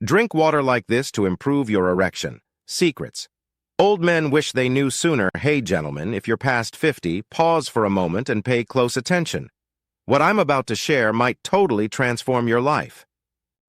Drink water like this to improve your erection. Secrets. Old men wish they knew sooner. Hey, gentlemen, if you're past 50, pause for a moment and pay close attention. What I'm about to share might totally transform your life.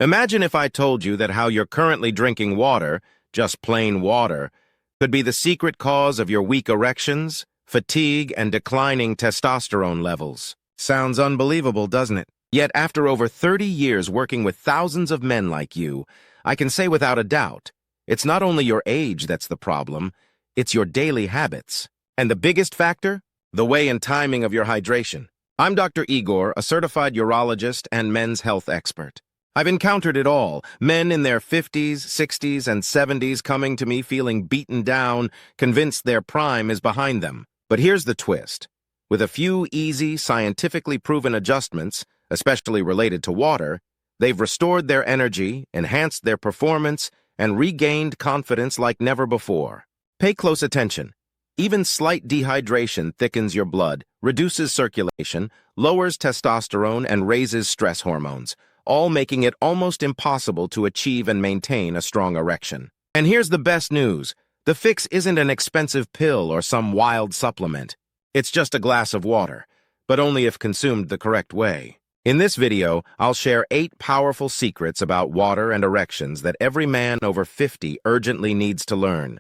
Imagine if I told you that how you're currently drinking water, just plain water, could be the secret cause of your weak erections, fatigue, and declining testosterone levels. Sounds unbelievable, doesn't it? Yet after over 30 years working with thousands of men like you, I can say without a doubt, it's not only your age that's the problem, it's your daily habits. And the biggest factor? The way and timing of your hydration. I'm Dr. Igor, a certified urologist and men's health expert. I've encountered it all, men in their 50s, 60s, and 70s coming to me feeling beaten down, convinced their prime is behind them. But here's the twist. With a few easy, scientifically proven adjustments, especially related to water, they've restored their energy, enhanced their performance, and regained confidence like never before. Pay close attention. Even slight dehydration thickens your blood, reduces circulation, lowers testosterone, and raises stress hormones, all making it almost impossible to achieve and maintain a strong erection. And here's the best news. The fix isn't an expensive pill or some wild supplement. It's just a glass of water, but only if consumed the correct way. In this video, I'll share 8 powerful secrets about water and erections that every man over 50 urgently needs to learn.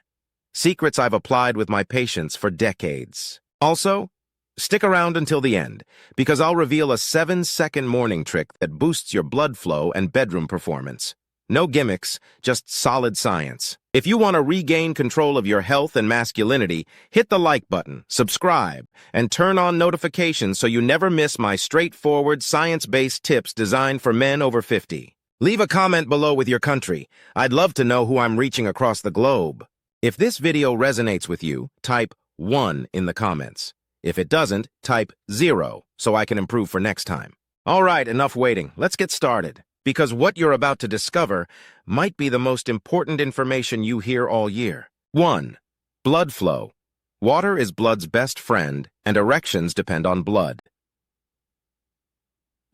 Secrets I've applied with my patients for decades. Also, stick around until the end, because I'll reveal a 7-second morning trick that boosts your blood flow and bedroom performance. No gimmicks, just solid science. If you want to regain control of your health and masculinity, hit the like button, subscribe, and turn on notifications so you never miss my straightforward, science-based tips designed for men over 50. Leave a comment below with your country. I'd love to know who I'm reaching across the globe. If this video resonates with you, type 1 in the comments. If it doesn't, type 0 so I can improve for next time. All right, enough waiting. Let's get started. Because what you're about to discover might be the most important information you hear all year. 1. Blood flow. Water is blood's best friend, and erections depend on blood.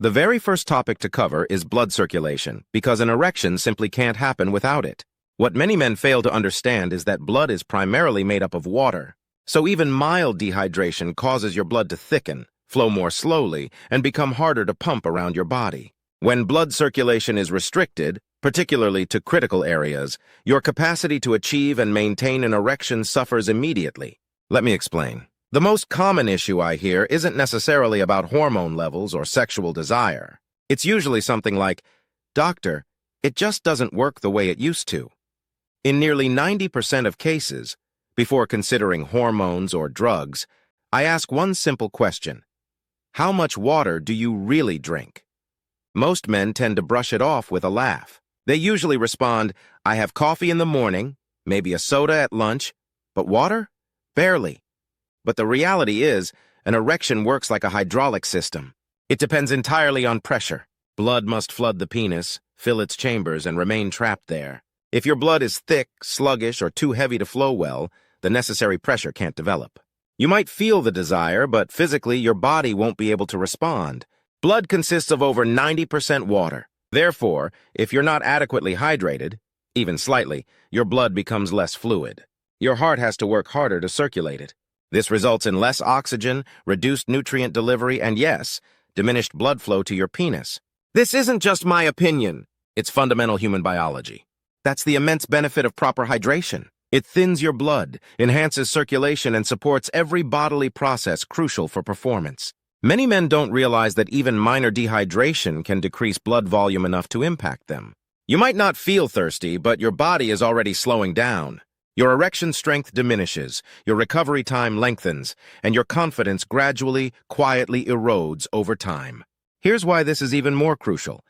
The very first topic to cover is blood circulation, because an erection simply can't happen without it. What many men fail to understand is that blood is primarily made up of water. So even mild dehydration causes your blood to thicken, flow more slowly, and become harder to pump around your body. When blood circulation is restricted, particularly to critical areas, your capacity to achieve and maintain an erection suffers immediately. Let me explain. The most common issue I hear isn't necessarily about hormone levels or sexual desire. It's usually something like, "Doctor, it just doesn't work the way it used to." In nearly 90% of cases, before considering hormones or drugs, I ask one simple question. How much water do you really drink? Most men tend to brush it off with a laugh. They usually respond, "I have coffee in the morning, maybe a soda at lunch, but water? Barely." But the reality is, an erection works like a hydraulic system. It depends entirely on pressure. Blood must flood the penis, fill its chambers, and remain trapped there. If your blood is thick, sluggish, or too heavy to flow well, the necessary pressure can't develop. You might feel the desire, but physically your body won't be able to respond. Blood consists of over 90% water. Therefore, if you're not adequately hydrated, even slightly, your blood becomes less fluid. Your heart has to work harder to circulate it. This results in less oxygen, reduced nutrient delivery, and yes, diminished blood flow to your penis. This isn't just my opinion. It's fundamental human biology. That's the immense benefit of proper hydration. It thins your blood, enhances circulation, and supports every bodily process crucial for performance. Many men don't realize that even minor dehydration can decrease blood volume enough to impact them. You might not feel thirsty, but your body is already slowing down. Your erection strength diminishes, your recovery time lengthens, and your confidence gradually, quietly erodes over time. Here's why this is even more crucial.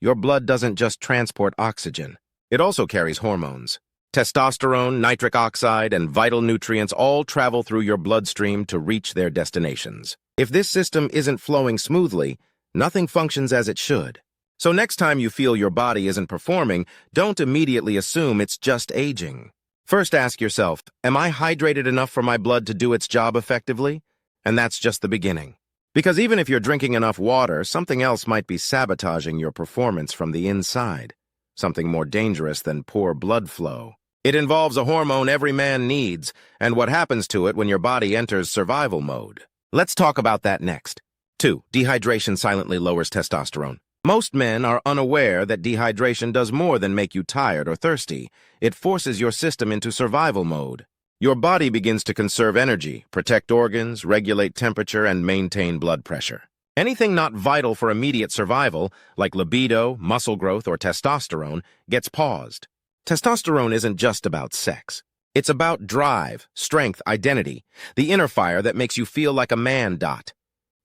Your blood doesn't just transport oxygen. It also carries hormones. Testosterone, nitric oxide, and vital nutrients all travel through your bloodstream to reach their destinations. If this system isn't flowing smoothly, nothing functions as it should. So next time you feel your body isn't performing, don't immediately assume it's just aging. First ask yourself, am I hydrated enough for my blood to do its job effectively? And that's just the beginning. Because even if you're drinking enough water, something else might be sabotaging your performance from the inside. something more dangerous than poor blood flow. It involves a hormone every man needs, and what happens to it when your body enters survival mode. Let's talk about that next. 2. Dehydration silently lowers testosterone. Most men are unaware that dehydration does more than make you tired or thirsty. It forces your system into survival mode. Your body begins to conserve energy, protect organs, regulate temperature, and maintain blood pressure. Anything not vital for immediate survival, like libido, muscle growth, or testosterone, gets paused. Testosterone isn't just about sex. It's about drive, strength, identity, the inner fire that makes you feel like a man.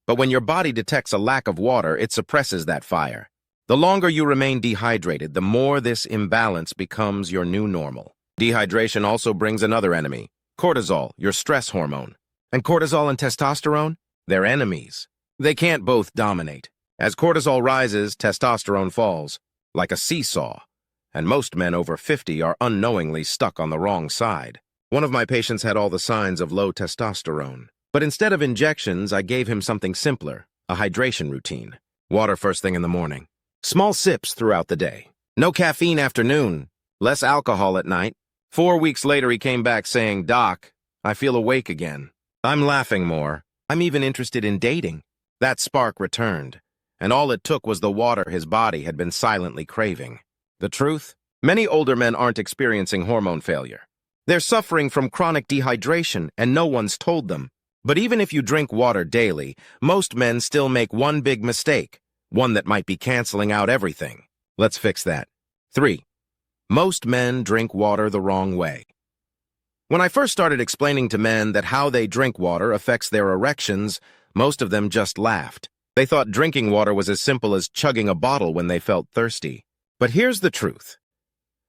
But when your body detects a lack of water, it suppresses that fire. The longer you remain dehydrated, the more this imbalance becomes your new normal. Dehydration also brings another enemy, cortisol, your stress hormone. And cortisol and testosterone? They're enemies. They can't both dominate. As cortisol rises, testosterone falls, like a seesaw. And most men over 50 are unknowingly stuck on the wrong side. One of my patients had all the signs of low testosterone. But instead of injections, I gave him something simpler, a hydration routine. Water first thing in the morning. Small sips throughout the day. No caffeine after noon. Less alcohol at night. 4 weeks later, he came back saying, "Doc, I feel awake again. I'm laughing more. I'm even interested in dating." That spark returned, and all it took was the water his body had been silently craving. The truth? Many older men aren't experiencing hormone failure. They're suffering from chronic dehydration, and no one's told them. But even if you drink water daily, most men still make one big mistake, one that might be canceling out everything. Let's fix that. 3. Most men drink water the wrong way. When I first started explaining to men that how they drink water affects their erections, most of them just laughed. They thought drinking water was as simple as chugging a bottle when they felt thirsty. But here's the truth.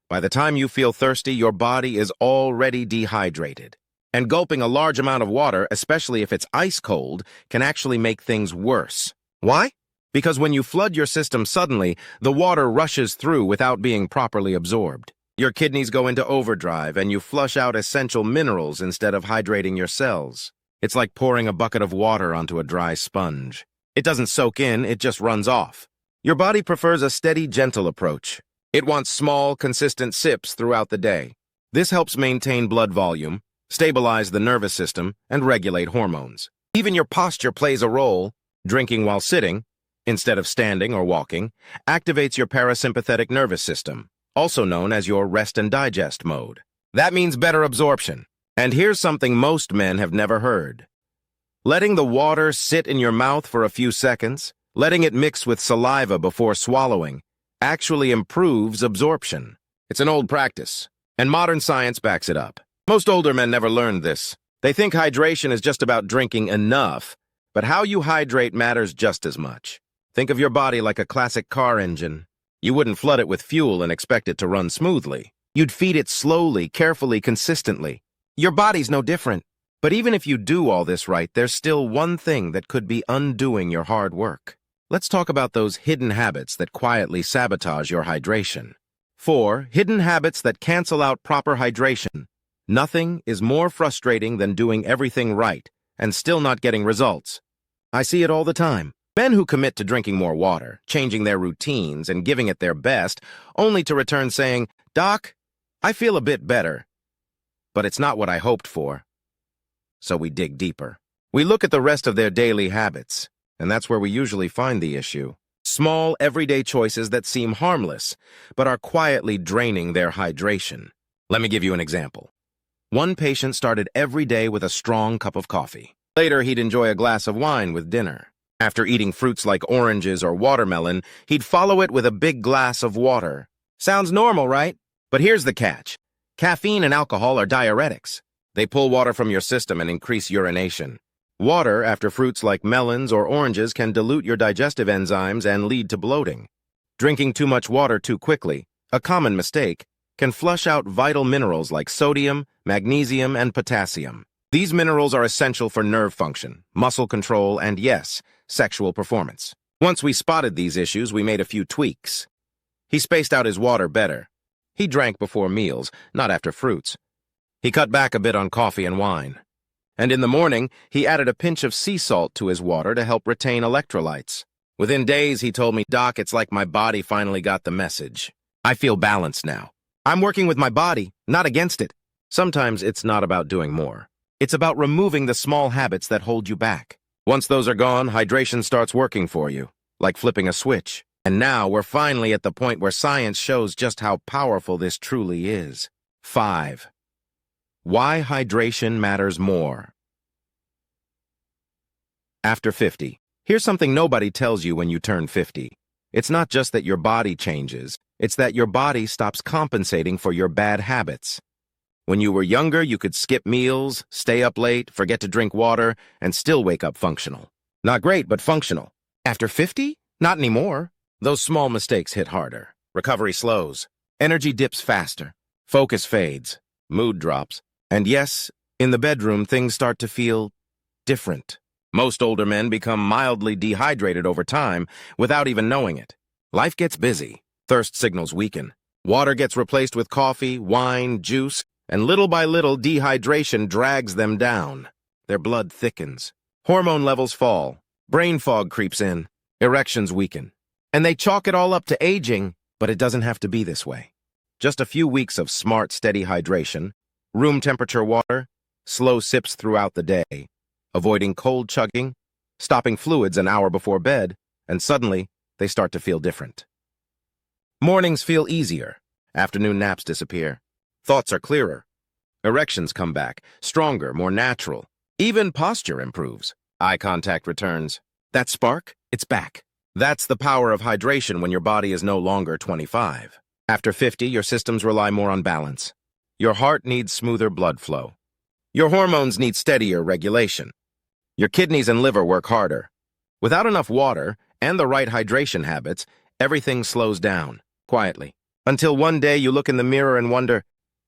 By the time you feel thirsty, your body is already dehydrated. And gulping a large amount of water, especially if it's ice cold, can actually make things worse. Why? Because when you flood your system suddenly, the water rushes through without being properly absorbed. Your kidneys go into overdrive, and you flush out essential minerals instead of hydrating your cells. It's like pouring a bucket of water onto a dry sponge. It doesn't soak in, it just runs off. Your body prefers a steady, gentle approach. It wants small, consistent sips throughout the day. This helps maintain blood volume, stabilize the nervous system, and regulate hormones. Even your posture plays a role. Drinking while sitting, instead of standing or walking, activates your parasympathetic nervous system, also known as your rest and digest mode. That means better absorption. And here's something most men have never heard. Letting the water sit in your mouth for a few seconds, letting it mix with saliva before swallowing, actually improves absorption. It's an old practice, and modern science backs it up. Most older men never learned this. They think hydration is just about drinking enough, but how you hydrate matters just as much. Think of your body like a classic car engine. You wouldn't flood it with fuel and expect it to run smoothly. You'd feed it slowly, carefully, consistently. Your body's no different. But even if you do all this right, there's still one thing that could be undoing your hard work. Let's talk about those hidden habits that quietly sabotage your hydration. 4. Hidden habits that cancel out proper hydration. Nothing is more frustrating than doing everything right and still not getting results. I see it all the time. Men who commit to drinking more water, changing their routines, and giving it their best, only to return saying, "Doc, I feel a bit better." But it's not what I hoped for. So we dig deeper. We look at the rest of their daily habits, and that's where we usually find the issue. Small, everyday choices that seem harmless, but are quietly draining their hydration. Let me give you an example. One patient started every day with a strong cup of coffee. Later, he'd enjoy a glass of wine with dinner. After eating fruits like oranges or watermelon, he'd follow it with a big glass of water. Sounds normal, right? But here's the catch. Caffeine and alcohol are diuretics. They pull water from your system and increase urination. Water after fruits like melons or oranges can dilute your digestive enzymes and lead to bloating. Drinking too much water too quickly, a common mistake, can flush out vital minerals like sodium, magnesium, and potassium. These minerals are essential for nerve function, muscle control, and yes, sexual performance. Once we spotted these issues, we made a few tweaks. He spaced out his water better. He drank before meals, not after fruits. He cut back a bit on coffee and wine. And in the morning, he added a pinch of sea salt to his water to help retain electrolytes. Within days, he told me, "Doc, it's like my body finally got the message." I feel balanced now. I'm working with my body, not against it. Sometimes it's not about doing more. It's about removing the small habits that hold you back. Once those are gone, hydration starts working for you, like flipping a switch. And now we're finally at the point where science shows just how powerful this truly is. 5. Why hydration matters more. After 50. Here's something nobody tells you when you turn 50. It's not just that your body changes, it's that your body stops compensating for your bad habits. When you were younger, you could skip meals, stay up late, forget to drink water, and still wake up functional. Not great, but functional. After 50? Not anymore. Those small mistakes hit harder. Recovery slows. Energy dips faster. Focus fades. Mood drops. And yes, in the bedroom, things start to feel different. Most older men become mildly dehydrated over time without even knowing it. Life gets busy. Thirst signals weaken. Water gets replaced with coffee, wine, juice, and little by little dehydration drags them down. Their blood thickens. Hormone levels fall. Brain fog creeps in. Erections weaken. And they chalk it all up to aging, but it doesn't have to be this way. Just a few weeks of smart, steady hydration, room temperature water, slow sips throughout the day, avoiding cold chugging, stopping fluids an hour before bed, and suddenly they start to feel different. Mornings feel easier. Afternoon naps disappear. Thoughts are clearer. Erections come back, stronger, more natural. Even posture improves. Eye contact returns. That spark, it's back. That's the power of hydration when your body is no longer 25. After 50, your systems rely more on balance. Your heart needs smoother blood flow. Your hormones need steadier regulation. Your kidneys and liver work harder. Without enough water and the right hydration habits, everything slows down, quietly. Until one day you look in the mirror and wonder,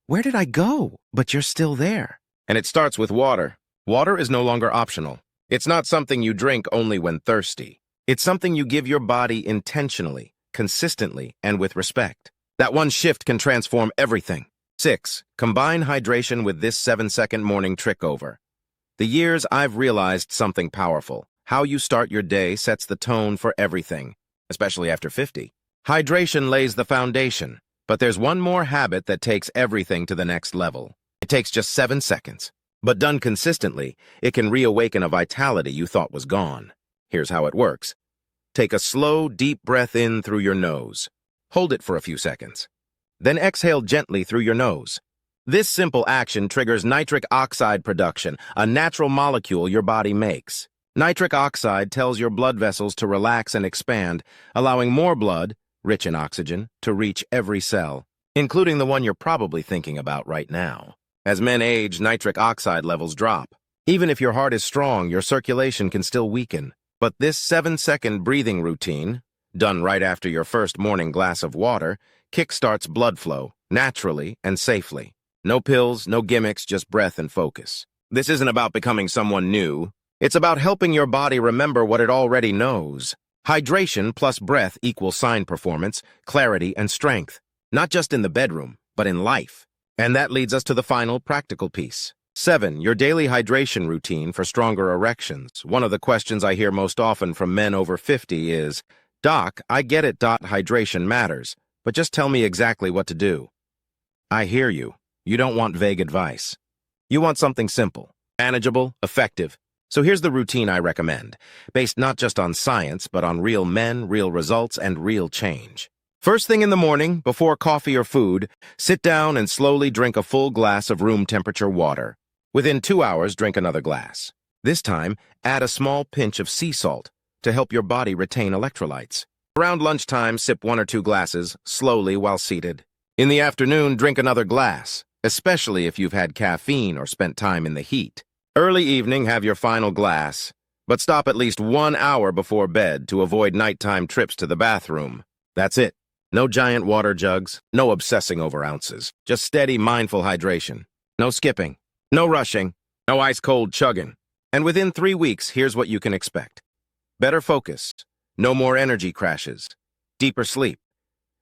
where did I go? But you're still there. And it starts with water. Water is no longer optional. It's not something you drink only when thirsty. It's something you give your body intentionally, consistently, and with respect. That one shift can transform everything. 6. Combine hydration with this 7-second morning trick over. The years I've realized something powerful. How you start your day sets the tone for everything, especially after 50. Hydration lays the foundation, but there's one more habit that takes everything to the next level. It takes just 7 seconds, but done consistently, it can reawaken a vitality you thought was gone. Here's how it works. Take a slow, deep breath in through your nose. Hold it for a few seconds. Then exhale gently through your nose. This simple action triggers nitric oxide production, a natural molecule your body makes. Nitric oxide tells your blood vessels to relax and expand, allowing more blood, rich in oxygen, to reach every cell, including the one you're probably thinking about right now. As men age, nitric oxide levels drop. Even if your heart is strong, your circulation can still weaken. But this 7-second breathing routine, done right after your first morning glass of water, kickstarts blood flow, naturally and safely. No pills, no gimmicks, just breath and focus. This isn't about becoming someone new. It's about helping your body remember what it already knows. Hydration plus breath equals sign performance, clarity, and strength. Not just in the bedroom, but in life. And that leads us to the final practical piece. 7. Your daily hydration routine for stronger erections. One of the questions I hear most often from men over 50 is, Doc, I get it. Hydration matters, but just tell me exactly what to do. I hear you. You don't want vague advice. You want something simple, manageable, effective. So here's the routine I recommend, based not just on science, but on real men, real results, and real change. First thing in the morning, before coffee or food, sit down and slowly drink a full glass of room temperature water. Within 2 hours, drink another glass. This time, add a small pinch of sea salt to help your body retain electrolytes. Around lunchtime, sip 1 or 2 glasses, slowly while seated. In the afternoon, drink another glass, especially if you've had caffeine or spent time in the heat. Early evening, have your final glass, but stop at least 1 hour before bed to avoid nighttime trips to the bathroom. That's it. No giant water jugs, no obsessing over ounces. Just steady, mindful hydration. No skipping, no rushing, no ice-cold chugging. And within 3 weeks, here's what you can expect. Better focus, no more energy crashes, deeper sleep,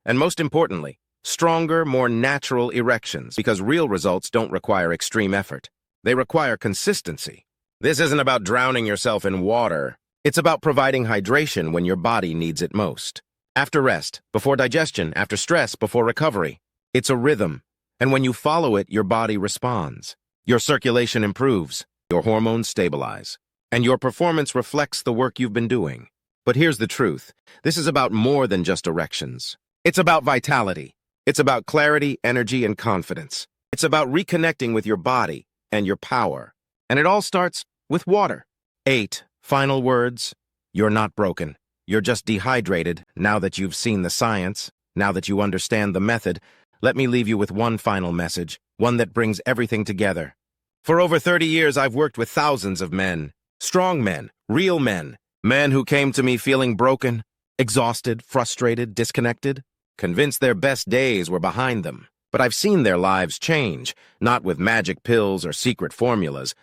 and most importantly, stronger, more natural erections, because real results don't require extreme effort. They require consistency. This isn't about drowning yourself in water. It's about providing hydration when your body needs it most. After rest, before digestion, after stress, before recovery. It's a rhythm, and when you follow it, your body responds. Your circulation improves, your hormones stabilize, and your performance reflects the work you've been doing. But here's the truth. This is about more than just erections. It's about vitality. It's about clarity, energy, and confidence. It's about reconnecting with your body and your power. And it all starts with water. 8 final words. You're not broken. You're just dehydrated. Now that you've seen the science, now that you understand the method, let me leave you with one final message, one that brings everything together. For over 30 years, I've worked with thousands of men, strong men, real men, men who came to me feeling broken, exhausted, frustrated, disconnected, convinced their best days were behind them. But I've seen their lives change, not with magic pills or secret formulas,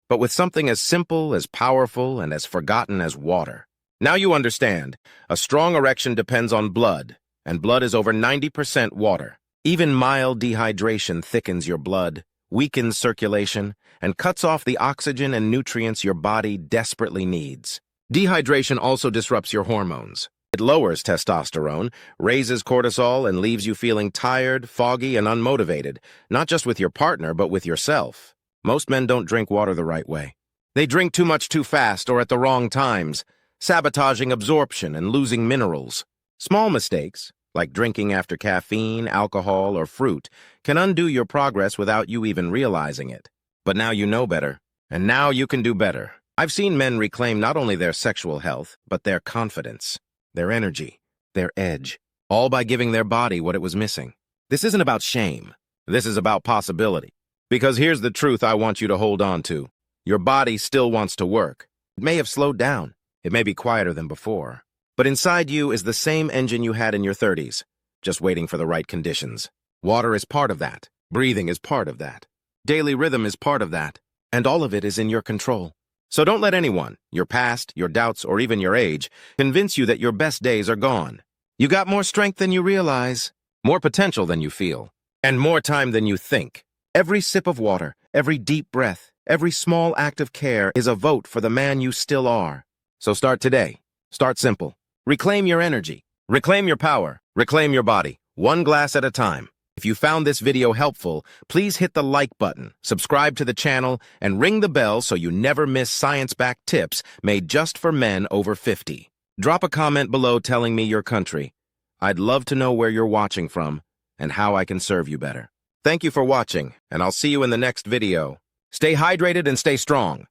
but with something as simple, as powerful, and as forgotten as water. Now you understand, a strong erection depends on blood, and blood is over 90% water. Even mild dehydration thickens your blood, weakens circulation, and cuts off the oxygen and nutrients your body desperately needs. Dehydration also disrupts your hormones. It lowers testosterone, raises cortisol, and leaves you feeling tired, foggy, and unmotivated, not just with your partner, but with yourself. Most men don't drink water the right way. They drink too much too fast or at the wrong times, sabotaging absorption and losing minerals. Small mistakes, like drinking after caffeine, alcohol, or fruit, can undo your progress without you even realizing it. But now you know better, and now you can do better. I've seen men reclaim not only their sexual health, but their confidence, their energy, their edge, all by giving their body what it was missing. This isn't about shame. This is about possibility. Because here's the truth I want you to hold on to. Your body still wants to work. It may have slowed down. It may be quieter than before. But inside you is the same engine you had in your 30s, just waiting for the right conditions. Water is part of that. Breathing is part of that. Daily rhythm is part of that. And all of it is in your control. So don't let anyone, your past, your doubts, or even your age, convince you that your best days are gone. You got more strength than you realize, more potential than you feel, and more time than you think. Every sip of water, every deep breath, every small act of care is a vote for the man you still are. So start today. Start simple. Reclaim your energy. Reclaim your power. Reclaim your body. One glass at a time. If you found this video helpful, please hit the like button, subscribe to the channel, and ring the bell so you never miss science-backed tips made just for men over 50. Drop a comment below telling me your country. I'd love to know where you're watching from and how I can serve you better. Thank you for watching, and I'll see you in the next video. Stay hydrated and stay strong.